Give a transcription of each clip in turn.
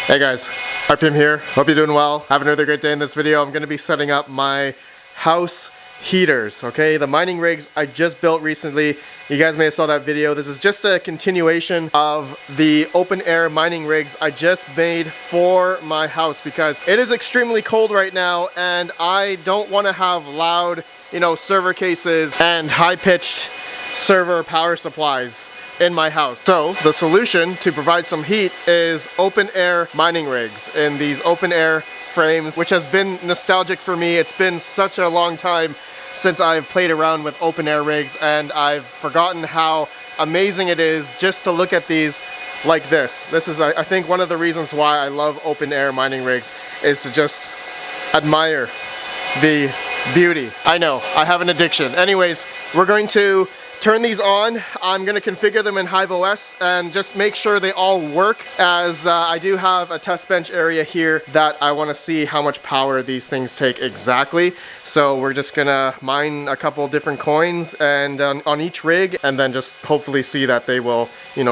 Hey guys, Alephium here. Hope you're doing well. Have another great day in this video. I'm going to be setting up my house heaters, okay? The mining rigs I just built recently. You guys may have saw that video. This is just a continuation of the open air mining rigs I just made for my house because it is extremely cold right now and I don't want to have loud, server cases and high-pitched server power supplies in my house. So the solution to provide some heat is open air mining rigs in these open air frames, which has been nostalgic for me. It's been such a long time since I've played around with open air rigs and I've forgotten how amazing it is just to look at these like this. This is, I think, one of the reasons why I love open air mining rigs is to just admire the beauty. I know, I have an addiction. Anyways, we're going to turn these on. I'm going to configure them in Hive OS and just make sure they all work, as I do have a test bench area here that I want to see how much power these things take exactly. So we're just gonna mine a couple different coins and on each rig, and then just hopefully see that they will,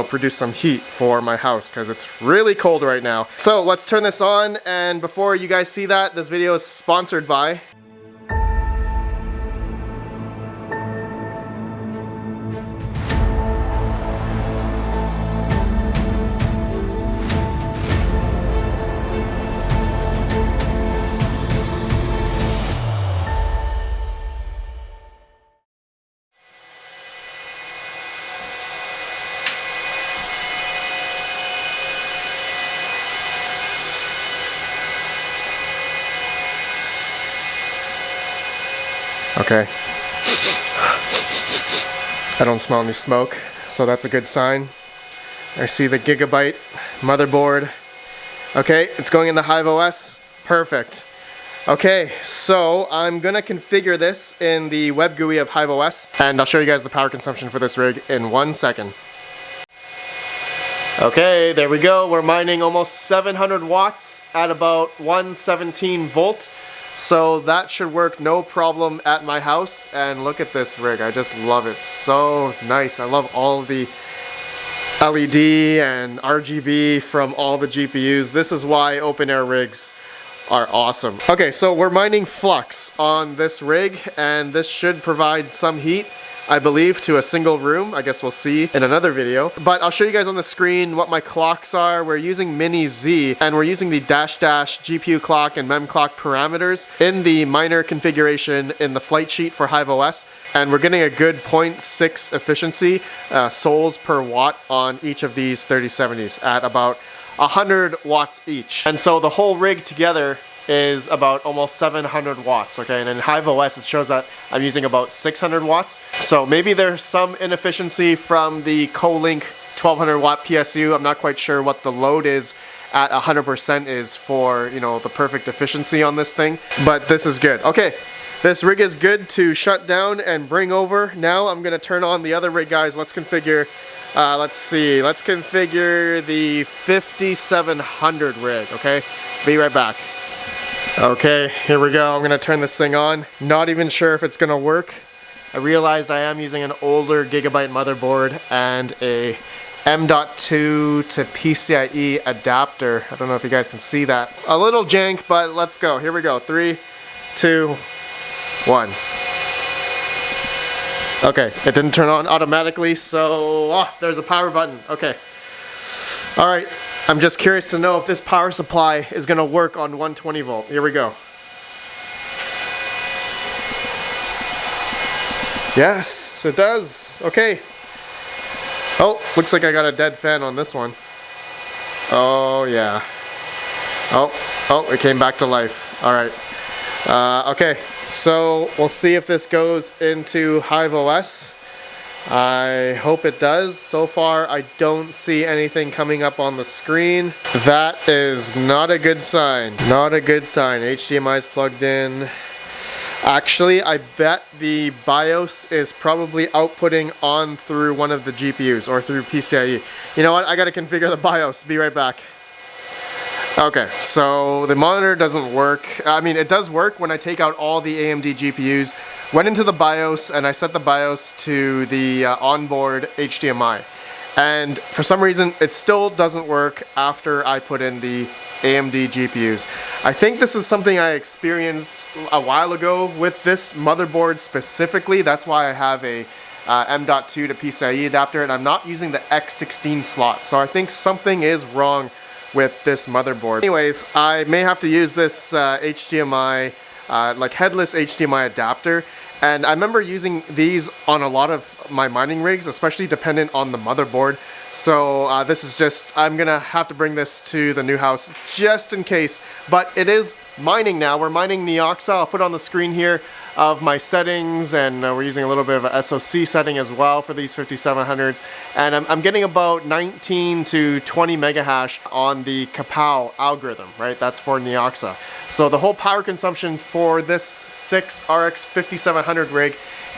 produce some heat for my house because it's really cold right now. So let's turn this on, and before you guys see that, this video is sponsored by Okay, I don't smell any smoke, so that's a good sign. I see the Gigabyte motherboard. Okay, it's going in the Hive OS. Perfect. Okay, so I'm gonna configure this in the web GUI of Hive OS, and I'll show you guys the power consumption for this rig in 1 second. Okay, there we go. We're mining almost 700 watts at about 117 volt. So that should work no problem at my house. And look at this rig, I just love it. So nice. I love all of the LED and RGB from all the GPUs. This is why open air rigs are awesome. Okay, so we're mining Flux on this rig, and this should provide some heat, I believe, to a single room. I guess we'll see in another video. But I'll show you guys on the screen what my clocks are. We're using Mini Z, and we're using the dash GPU clock and mem clock parameters in the miner configuration in the flight sheet for Hive OS. And we're getting a good 0.6 efficiency, souls per watt on each of these 3070s at about 100 watts each. And so the whole rig together is about almost 700 watts, okay? And in Hive OS, it shows that I'm using about 600 watts. So maybe there's some inefficiency from the Co-Link 1200 watt PSU. I'm not quite sure what the load is at 100% is for, the perfect efficiency on this thing, but this is good. Okay, this rig is good to shut down and bring over. Now I'm gonna turn on the other rig, guys. Let's configure, let's configure the 5700 rig, okay? Be right back. Okay, here we go. I'm gonna turn this thing on. Not even sure if it's gonna work. I realized I am using an older Gigabyte motherboard and a M.2 to PCIe adapter. I don't know if you guys can see that. A little jank, but let's go. Here we go. 3, 2, 1. Okay, it didn't turn on automatically, so there's a power button. Okay. All right. I'm just curious to know if this power supply is going to work on 120 volt. Here we go. Yes, it does. Okay. Oh, looks like I got a dead fan on this one. Oh, yeah. Oh, it came back to life. All right. Okay, so we'll see if this goes into Hive OS. I hope it does. So far, I don't see anything coming up on the screen. That is not a good sign. Not a good sign. HDMI is plugged in. Actually, I bet the BIOS is probably outputting on through one of the GPUs or through PCIe. You know what? I gotta configure the BIOS. Be right back. Okay, so the monitor doesn't work. I mean, it does work when I take out all the AMD GPUs. Went into the BIOS and I set the BIOS to the onboard HDMI. And for some reason, it still doesn't work after I put in the AMD GPUs. I think this is something I experienced a while ago with this motherboard specifically. That's why I have a M.2 to PCIe adapter, and I'm not using the X16 slot. So I think something is wrong with this motherboard. Anyways, I may have to use this HDMI, like headless HDMI adapter. And I remember using these on a lot of my mining rigs, especially dependent on the motherboard. So this is just, I'm gonna have to bring this to the new house just in case. But it is mining now. We're mining Neoxa. I'll put on the screen here of my settings, and we're using a little bit of a SoC setting as well for these 5700s. And I'm getting about 19 to 20 mega hash on the Kapow algorithm, right? That's for Neoxa. So the whole power consumption for this 6 RX 5700 rig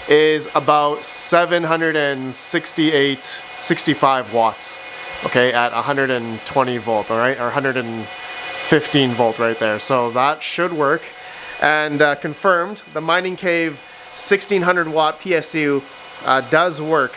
is about 65 watts, okay, at 120 volt, all right, or 115 volt right there. So that should work. And confirmed, the Mining Cave 1600 watt PSU does work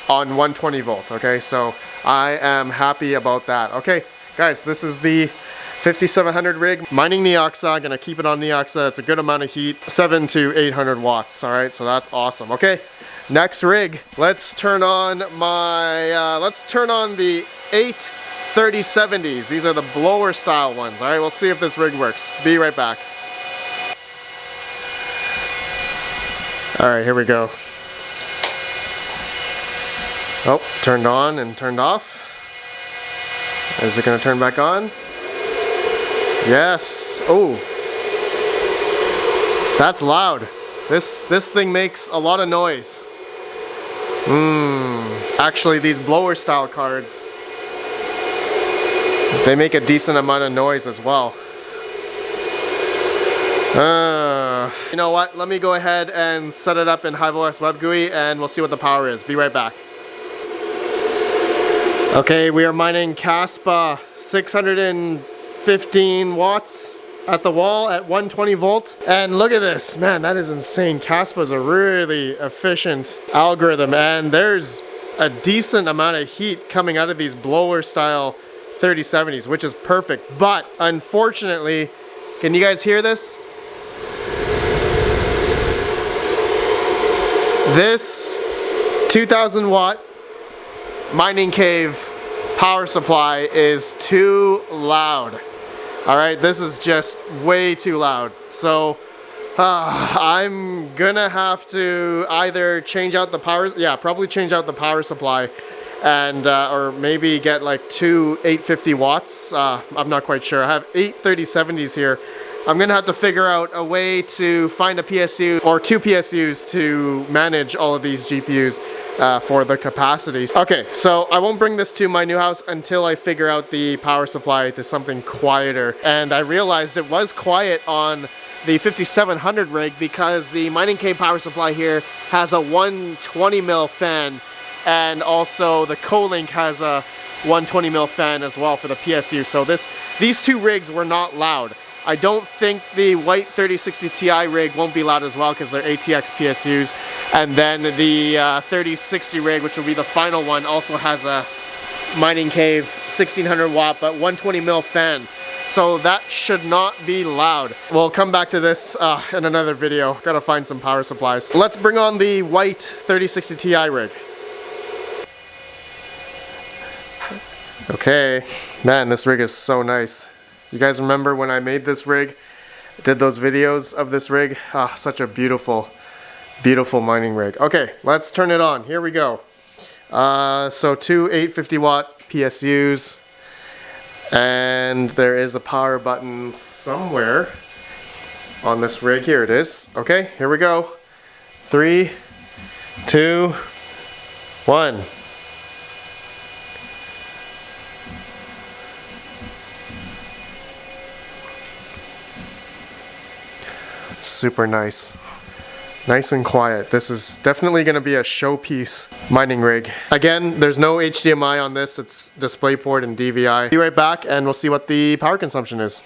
on 120 volt, okay? So I am happy about that. Okay, guys, this is the 5700 rig, mining Neoxa. Gonna keep it on Neoxa. It's a good amount of heat, 700 to 800 watts, all right? So that's awesome. Okay, next rig, let's turn on my, let's turn on the 83070s. These are the blower style ones, all right? We'll see if this rig works. Be right back. All right, here we go. Oh, turned on and turned off. Is it gonna turn back on? Yes. Oh, that's loud. This thing makes a lot of noise. Actually, these blower style cards, they make a decent amount of noise as well. You know what? Let me go ahead and set it up in HiveOS Web GUI, and we'll see what the power is. Be right back. Okay, we are mining Kaspa 615 watts at the wall at 120 volt. And look at this, man, that is insane. Kaspa is a really efficient algorithm, and there's a decent amount of heat coming out of these blower style 3070s, which is perfect. But unfortunately, can you guys hear this? This 2000 watt Mining Cave power supply is too loud. All right, this is just way too loud. So I'm gonna have to either change out the power, probably change out the power supply, and or maybe get like two 850 watts. I'm not quite sure. I have 83070s here. I'm gonna have to figure out a way to find a PSU or two PSUs to manage all of these GPUs for the capacities. Okay, so I won't bring this to my new house until I figure out the power supply to something quieter. And I realized it was quiet on the 5700 rig because the Mining Cave power supply here has a 120 mil fan, and also the Co-Link has a 120 mil fan as well for the PSU. So these two rigs were not loud. I don't think the White 3060 Ti rig won't be loud as well because they're ATX PSUs. And then the 3060 rig, which will be the final one, also has a Mining Cave 1600 watt but 120 mil fan. So that should not be loud. We'll come back to this in another video. Gotta find some power supplies. Let's bring on the White 3060 Ti rig. Okay, man, this rig is so nice. You guys remember when I made this rig, did those videos of this rig? Ah, such a beautiful, beautiful mining rig. Okay, let's turn it on. Here we go. So two 850 watt PSUs, and there is a power button somewhere on this rig. Here it is. Okay, here we go. 3, 2, 1. Super nice. Nice and quiet. This is definitely going to be a showpiece mining rig. Again, there's no HDMI on this. It's DisplayPort and DVI. Be right back and we'll see what the power consumption is.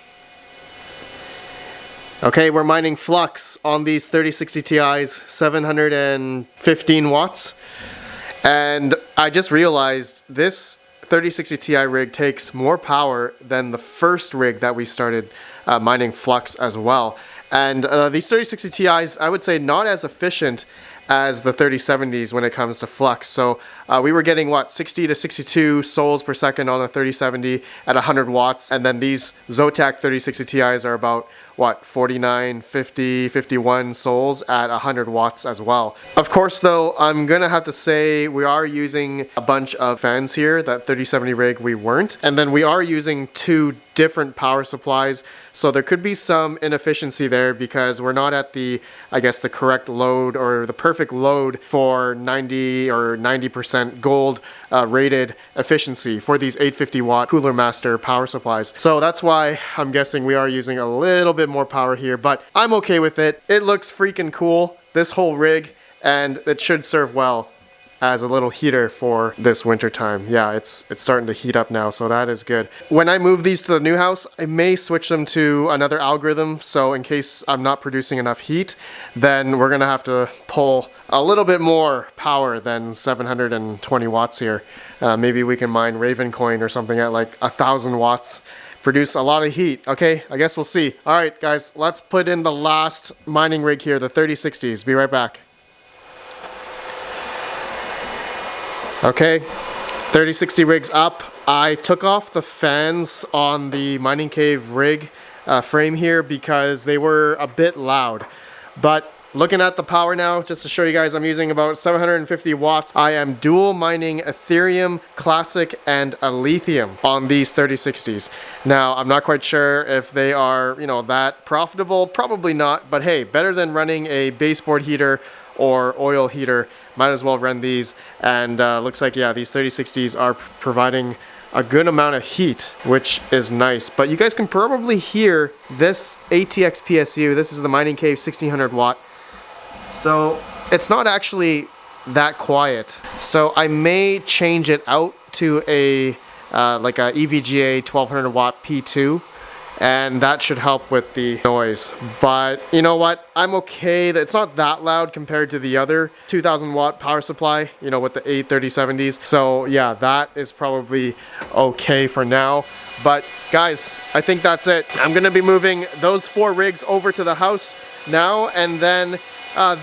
Okay, we're mining Flux on these 3060 Ti's, 715 watts. And I just realized this 3060 Ti rig takes more power than the first rig that we started mining Flux as well. And these 3060 Ti's, I would say, not as efficient as the 3070s when it comes to Flux. So we were getting, what, 60 to 62 sols per second on the 3070 at 100 watts. And then these Zotac 3060 Ti's are about, what, 49, 50, 51 sols at 100 watts as well. Of course, though, I'm gonna have to say we are using a bunch of fans here. That 3070 rig we weren't. And then we are using two different power supplies, so there could be some inefficiency there because we're not at the, I guess, the correct load or the perfect load for 90 or 90% gold rated efficiency for these 850 watt Cooler Master power supplies. So that's why I'm guessing we are using a little bit more power here, but I'm okay with it. It looks freaking cool, this whole rig, and it should serve well as a little heater for this winter time. Yeah, it's starting to heat up now, so that is good. When I move these to the new house, I may switch them to another algorithm, so in case I'm not producing enough heat, then we're gonna have to pull a little bit more power than 720 watts here. Maybe we can mine Ravencoin or something at like 1,000 watts. Produce a lot of heat. Okay, I guess we'll see. All right, guys, let's put in the last mining rig here, the 3060s. Be right back. Okay, 3060 rigs up. I took off the fans on the mining cave rig frame here because they were a bit loud. But looking at the power now, just to show you guys, I'm using about 750 watts. I am dual mining Ethereum, Classic, and Alephium on these 3060s. Now, I'm not quite sure if they are, you know, that profitable. Probably not, but hey, better than running a baseboard heater or oil heater. Might as well run these, and looks like, yeah, these 3060s are providing a good amount of heat, which is nice. But you guys can probably hear this ATX PSU. This is the Mining Cave 1600 watt. So it's not actually that quiet. So I may change it out to a like a EVGA 1200 watt P2. And that should help with the noise. But you know what? I'm okay that it's not that loud compared to the other 2000 watt power supply, you know, with the 3070s. So yeah, that is probably okay for now. But guys, I think that's it. I'm gonna be moving those 4 rigs over to the house now, and then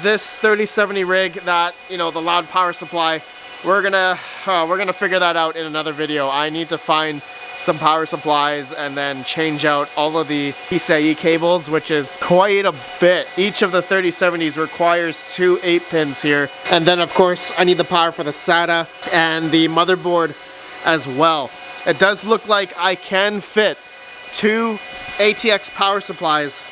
this 3070 rig that, you know, the loud power supply, we're gonna figure that out in another video. I need to find some power supplies and then change out all of the PCIe cables, which is quite a bit. Each of the 3070s requires 2 8-pins here. And then of course I need the power for the SATA and the motherboard as well. It does look like I can fit 2 ATX power supplies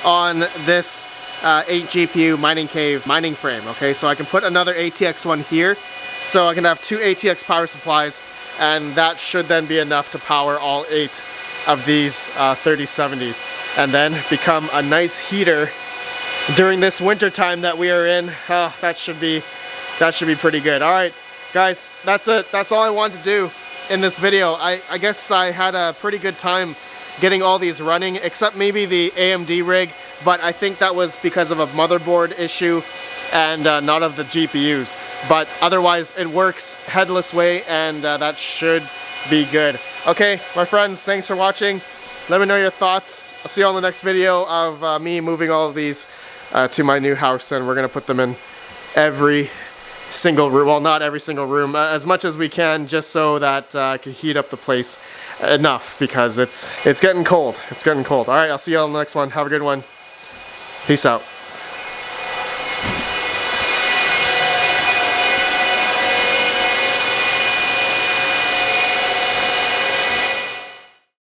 on this 8 GPU mining cave mining frame. Okay, so I can put another ATX one here, so I can have 2 ATX power supplies, and that should then be enough to power all 8 of these 3070s, and then become a nice heater during this winter time that we are in. That should be pretty good. All right, guys, that's it. That's all I wanted to do in this video. I guess I had a pretty good time getting all these running, except maybe the AMD rig, but I think that was because of a motherboard issue and not of the GPUs. But otherwise it works headless way, and that should be good. Okay, my friends, thanks for watching. Let me know your thoughts. I'll see you on the next video of me moving all of these to my new house, and we're gonna put them in every single room. Well, not every single room, as much as we can, just so that I can heat up the place enough, because it's getting cold. It's getting cold. All right, I'll see you on the next one. Have a good one. Peace out.